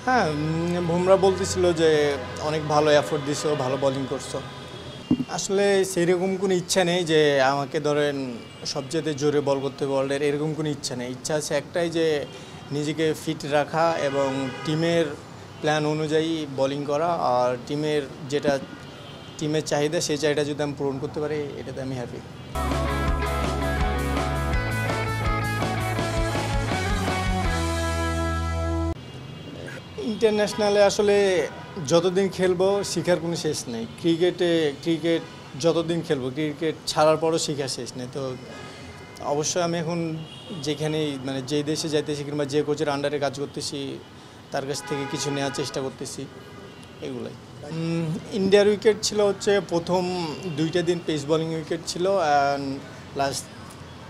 হ্যাঁ, বুমরা বলতেছিল যে অনেক ভালো এফোর্ট দিছো, ভালো বোলিং করছো। আসলে সেরকম কোনো ইচ্ছা নেই যে আমাকে ধরেন সবচেয়ে জোরে বল করতে হবে ওয়ার্ল্ডের, এরকম কোনো ইচ্ছা নেই। ইচ্ছা আছে একটাই, যে নিজেকে ফিট রাখা এবং টিমের প্ল্যান অনুযায়ী বোলিং করা, আর টিমের চাহিদা, সেই চাহিদা যদি আমি পূরণ করতে পারি, এটাতে আমি হ্যাপি। ইন্টারন্যাশনালে আসলে যতদিন খেলবো শেখার কোনো শেষ নেই। ক্রিকেট যতদিন খেলবো, ক্রিকেট ছাড়ার পরও শেখার শেষ নেই। তো অবশ্যই আমি এখন যেখানেই, মানে যেই দেশে যাইতেছি কিংবা যে কোচের আন্ডারে কাজ করতেছি, তার কাছ থেকে কিছু নেওয়ার চেষ্টা করতেছি, এগুলাই। ইন্ডিয়ার উইকেট ছিল হচ্ছে প্রথম 2টা দিন পেস বোলিং উইকেট ছিল, অ্যান্ড লাস্ট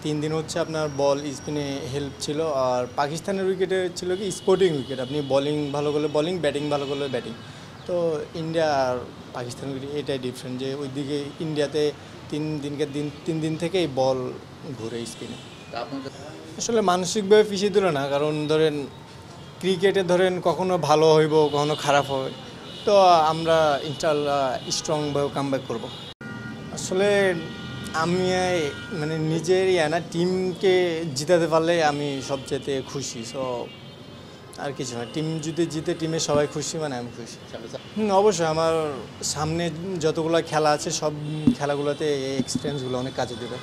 3 দিন হচ্ছে আপনার বল স্পিনে হেল্প ছিল। আর পাকিস্তানের উইকেটে ছিল কি স্পোর্টিং উইকেট, আপনি বোলিং ভালো করলে বোলিং, ব্যাটিং ভালো করলে ব্যাটিং। তো ইন্ডিয়া আর পাকিস্তান উইকেট এটাই ডিফারেন্ট, যে ওইদিকে ইন্ডিয়াতে 3 দিন থেকেই বল ঘুরে স্পিনে। আসলে মানসিকভাবে পিছিয়ে দিল না, কারণ ধরেন ক্রিকেটে ধরেন কখনো ভালো হইব, কখনো খারাপ হবে। তো আমরা ইনশাআল্লাহ স্ট্রংভাবে কামব্যাক করব। আসলে আমি মানে নিজের না, টিমকে জিতাতে পারলে আমি সবচেয়ে খুশি। সো আর কিছু না, টিম যদি জিতে, টিমে সবাই খুশি, মানে আমি খুশি। অবশ্যই আমার সামনে যতগুলো খেলা আছে, সব খেলাগুলোতে এই এক্সপিরিয়েন্সগুলো অনেক কাজে দেবে।